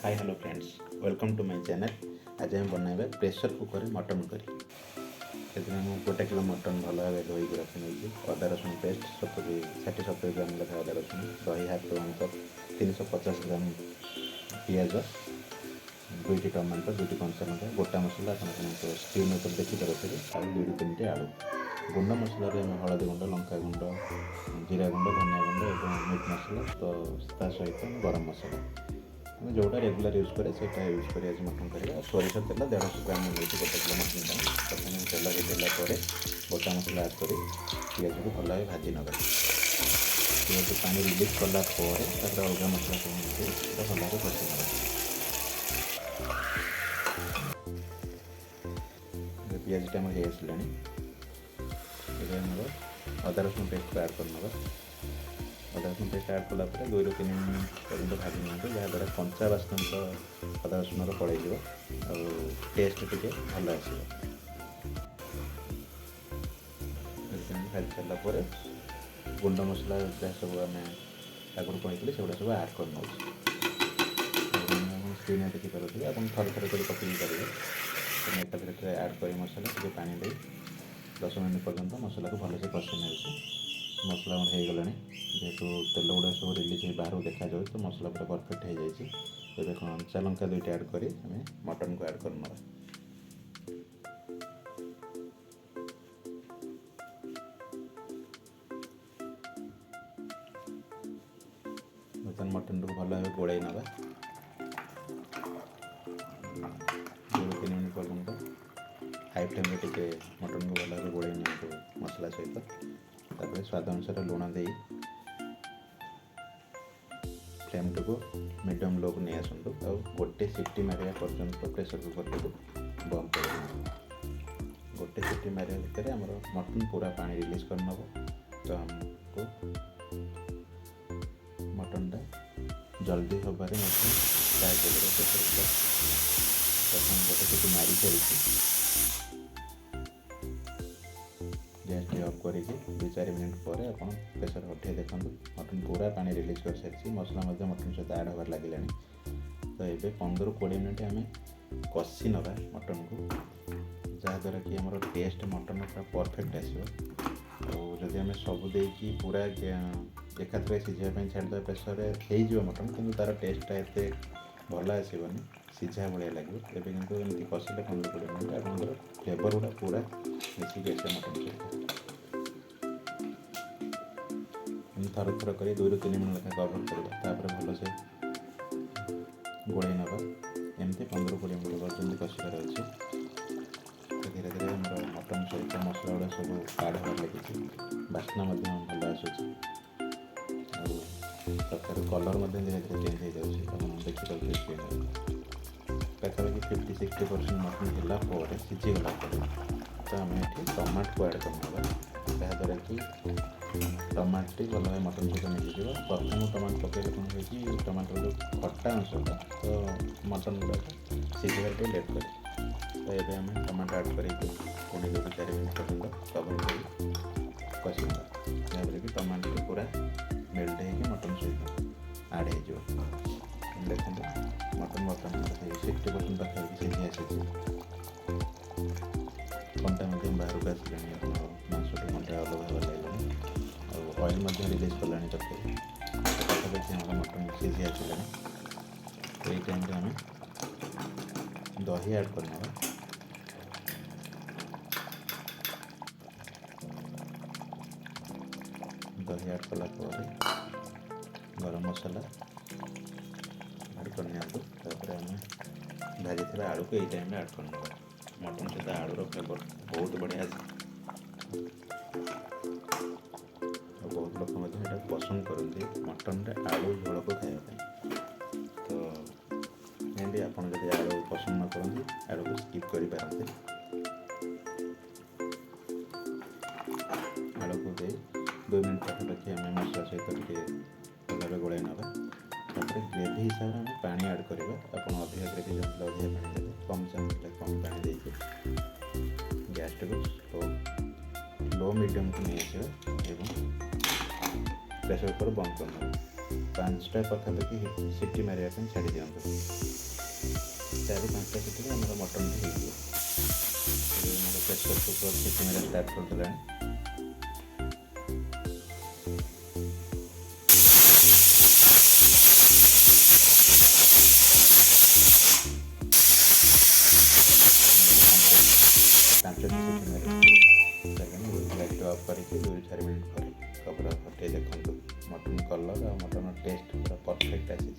Hi hello friends, welcome to my channel. आज हम बनाइबा pressure cooker mutton curry. से गोटे किलो मटन भल भाव धोई रखी नहीं अदा रसुण पेस्ट 60-70 ग्राम लगा अदा रसुण दही हाफ कप 350 ग्राम पिज 2टी टमाटो 2टी कंचा लंका गोटा मसला आप स्क्रीन पर देखिपे और 2-3टी आलू गुंड मसला हलदी गुंड लंका गुंड जीरा गुंड धनिया गुंड और मीट मसला तो सहित गरम मसला जोटा रेगुलर यूज करे से यूज कर मटन कर सोरिष तेल 150 ग्राम गोटे किलो मटन प्रथम तेल देला गोटा मसला आड कर पिज को भल भाव भाजी नवा पिज पानी रिलीज कला अलग मसला सब भल भाव कषि नवा पिजटा हो आसला अदा रसुण पेस्ट को आड कर अदा रसुण पेस्ट आड कला 2-3 मिनट पर्यटन भाजी नियंतु जहाँद्वारा कंचा बास्ना अदा रसुण पड़े और टेस्ट टी भल आस भाजी सारापर गुंड मसला जहाँ सब आम आगुरी कहते से सब आड कर स्क्रीन देखिपे आप थर कर पकई पारे एकाथर आड कर मसला टे पानी दे 10 मिनट पर्यंत मसला को भलसे कषि नौ मसला हो गला जेहेतु तेल गुड़ा सब रिलीज बाहर देखा जाए तो मसला पूरा परफेक्ट हो जाए। कंचा लंका 2टी ऐड कर मटन को ऐड कर बर्तमान मटन को भल भाव गोड़े ना 2-3 मिनट पर्यटन हाई फ्लेम टे मटन को भल भाव गोड़े नि मसला सहित तापर स्वाद अनुसार लुण दे फ्लेम को मीडियम लो को नहीं आसतु और गोटे सीटी मारे पर्यंत प्रेसर कुकर को बंद कर गोटे सीटी मारे भितर आम मटन पूरा पानी रिलीज कर नब तो हमको मटनटा जल्दी हबारे साहय प्रेसर कुकर प्रथम गोटे सीटी मारी सारी गैस टी ऑफ करके 2-4 मिनट पर आप प्रेसर हटे देखो मटन पूरा पानी रिलीज कर सारी मसला मटन सहित आड होबार लगे तो ये 15-20 मिनट आम कषि नवा मटन को जहाँद्वारा कि आम टेस्ट मटन पूरा परफेक्ट आसो जदि आम सब देकी पूरा एकाथर सीझापी छाड़ीद प्रेसर हो मटन कि तार टेस्टा एत भल आसबनी सीझा भाया लगे एवं कि एमती कषिले 15-20 मिनट आपंकर फ्लेवर गुड़ा पूरा मिसिक आसे मटन सहित थर थर कर 2-3 मिनट लेखा कवर करवा भलसे गोड़े नवा एमती 15-20 मिनट पर्यटन कषिबार अच्छे तो धीरे धीरे मटन सहित मसला गुड़ा सब आड होबार लगे बास्ना भल आसूँ तरकारी कलर धीरे धीरे चेंज हो जाए देखिए पाखापाखि 50-60% मटन है सीझीगला तो आम ये टमाट को ऐड करना जहाँद्वारा कि टमाट भल भाव मटन सहित मिलଯିव प्रथम टमाट पकड़े कौन हो टमाटर जो खट्टा अंशटा तो मटन गुड़ाक सीझार टे लेट करे तो ये आम टमाटो ऐड कर 2-4 मिनट पर्यटन कवर कर कषि जहाँद्वारा कि टमाटो पूरा मेल्ट हो मटन सहित आड हो देखते मटन बर्तमान 60% पाखापाखि सीझी आसी कंटा बाहर को आसला मांसटी कंटा अलग भाव लगे और ऑयल रिलीज कला तरकारी पाखापाखि हमारा मटन सीझी आसला तो ये टाइम आम दही ऐड करना दही ऐड कला गरम मसला ऐड करने आम भाजी थे आलू को यही टाइम ऐड करना मटन सहित आलूर फ्लेवर बहुत बढ़िया बहुत लोग ये पसंद करते मटन आलू झोल को खावाई तो मेबी आप आलू पसंद न करते आलू को स्किप करें आलू को दे 2 मिनट पाखापाखि आम मसला सहित भल गोड़े नवा ग्रेवी हिसाब से पानी ऐड करवा आप ग्रेवी जमला अधिक पानी देते कम चाहते कम पानी देके गैस को लो मीडियम को नहीं आस प्रेसर कुकर बंद करना 5टा पाखापाखि सीटी मारे छाड़ी दिखाँ 4-5टा सीटी आम मटन हो प्रेसर कुकर सीटी मेरा स्टार्ट करदे लाइट ऑफ करके 2-4 मिनट पर कपड़ा फटे देखो मटन कलर और मटन टेस्ट पूरा परफेक्ट आसी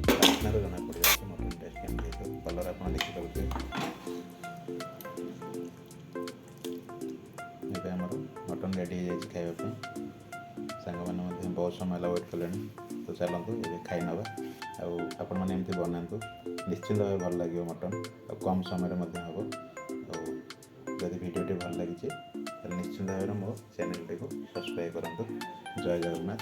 बास्नार जना पड़ जाए मटन टेस्ट केमती कलर आप देखिए मटन रेडी हो जाए खावाई सांग मैंने बहुत समय वेट कले तो चलतु ये खाई नवा आपण मैंने एमती बनातु निश्चिंत भाव भल लगे मटन और कम समय हम जदि भिडियोटी भल लगी निश्चिंत भाव मो चैनल को सब्सक्राइब करूँ। जय जगन्नाथ।